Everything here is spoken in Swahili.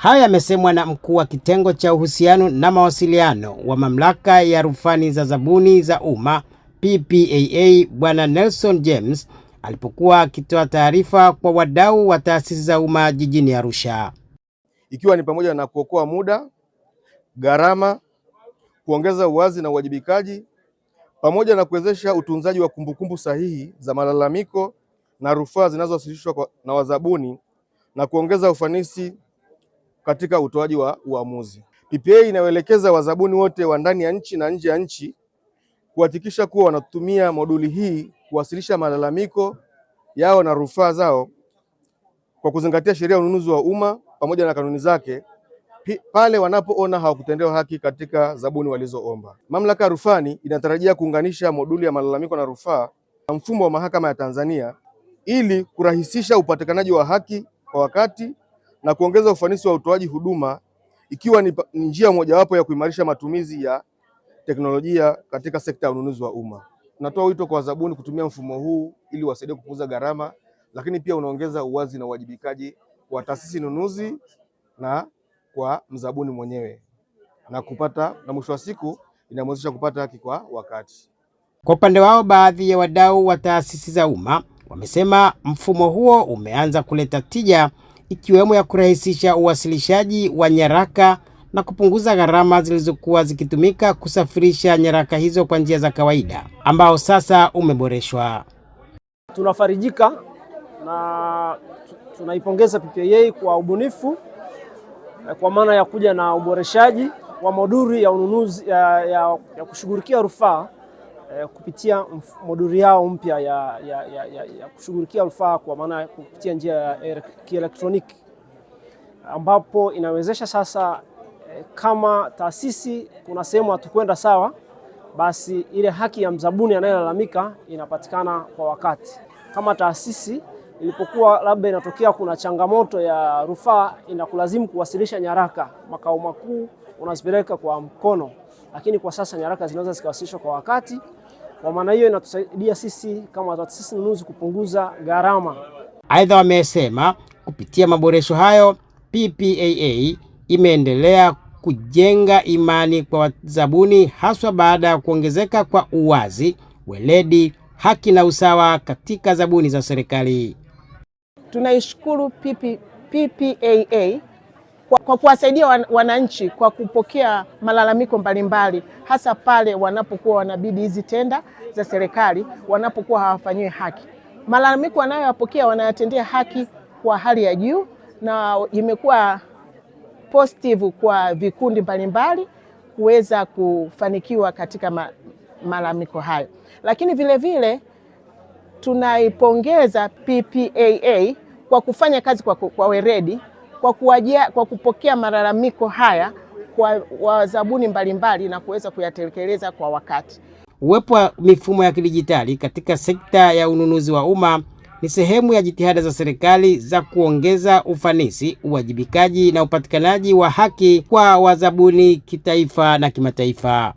Haya yamesemwa na mkuu wa kitengo cha uhusiano na mawasiliano wa mamlaka ya rufani za zabuni za umma PPAA Bwana Nelson James alipokuwa akitoa taarifa kwa wadau wa taasisi za umma jijini Arusha, ikiwa ni pamoja na kuokoa muda, gharama, kuongeza uwazi na uwajibikaji, pamoja na kuwezesha utunzaji wa kumbukumbu sahihi za malalamiko na rufaa zinazowasilishwa na wazabuni na kuongeza ufanisi katika utoaji wa uamuzi. PPAA inawaelekeza wazabuni wote wa ndani ya nchi na nje ya nchi kuhakikisha kuwa wanatumia moduli hii kuwasilisha malalamiko yao na rufaa zao kwa kuzingatia sheria ya ununuzi wa umma pamoja na kanuni zake pale wanapoona hawakutendewa haki katika zabuni walizoomba. Mamlaka ya rufani inatarajia kuunganisha moduli ya malalamiko na rufaa na mfumo wa mahakama ya Tanzania ili kurahisisha upatikanaji wa haki kwa wakati na kuongeza ufanisi wa utoaji huduma, ikiwa ni njia mojawapo ya kuimarisha matumizi ya teknolojia katika sekta ya ununuzi wa umma. Tunatoa wito kwa wazabuni kutumia mfumo huu ili wasaidie kupunguza gharama, lakini pia unaongeza uwazi na uwajibikaji kwa taasisi nunuzi na kwa mzabuni mwenyewe na mwisho wa siku inamwezesha kupata haki kwa wakati. Kwa upande wao, baadhi ya wadau wa taasisi za umma wamesema mfumo huo umeanza kuleta tija, ikiwemo ya kurahisisha uwasilishaji wa nyaraka na kupunguza gharama zilizokuwa zikitumika kusafirisha nyaraka hizo kwa njia za kawaida, ambao sasa umeboreshwa. Tunafarijika na tunaipongeza PPAA kwa ubunifu kwa maana ya kuja na uboreshaji wa moduli ya ununuzi ya kushughulikia rufaa kupitia moduli yao mpya ya kushughulikia rufaa kwa maana kupitia njia ya kielektroniki, ambapo inawezesha sasa kama taasisi kuna sehemu hatukwenda sawa, basi ile haki ya mzabuni anayelalamika inapatikana kwa wakati. Kama taasisi ilipokuwa labda inatokea kuna changamoto ya rufaa, inakulazimu kuwasilisha nyaraka makao makuu, unazipeleka kwa mkono, lakini kwa sasa nyaraka zinaweza zikawasilishwa kwa wakati. Kwa maana hiyo inatusaidia sisi kama taasisi nunuzi kupunguza gharama. Aidha, wamesema kupitia maboresho hayo PPAA imeendelea kujenga imani kwa wazabuni, haswa baada ya kuongezeka kwa uwazi, weledi, haki na usawa katika zabuni za serikali. Tunaishukuru PPAA kwa kuwasaidia wananchi kwa kupokea malalamiko mbalimbali, hasa pale wanapokuwa wanabidi hizi tenda za serikali wanapokuwa hawafanyiwi haki. Malalamiko wanayoyapokea wanayatendea haki kwa hali ya juu, na imekuwa positive kwa vikundi mbalimbali kuweza kufanikiwa katika malalamiko hayo. Lakini vile vile tunaipongeza PPAA kwa kufanya kazi kwa weledi, kwa kupokea malalamiko haya kwa wazabuni mbalimbali na kuweza kuyatekeleza kwa wakati. Uwepo wa mifumo ya kidijitali katika sekta ya ununuzi wa umma ni sehemu ya jitihada za serikali za kuongeza ufanisi, uwajibikaji na upatikanaji wa haki kwa wazabuni kitaifa na kimataifa.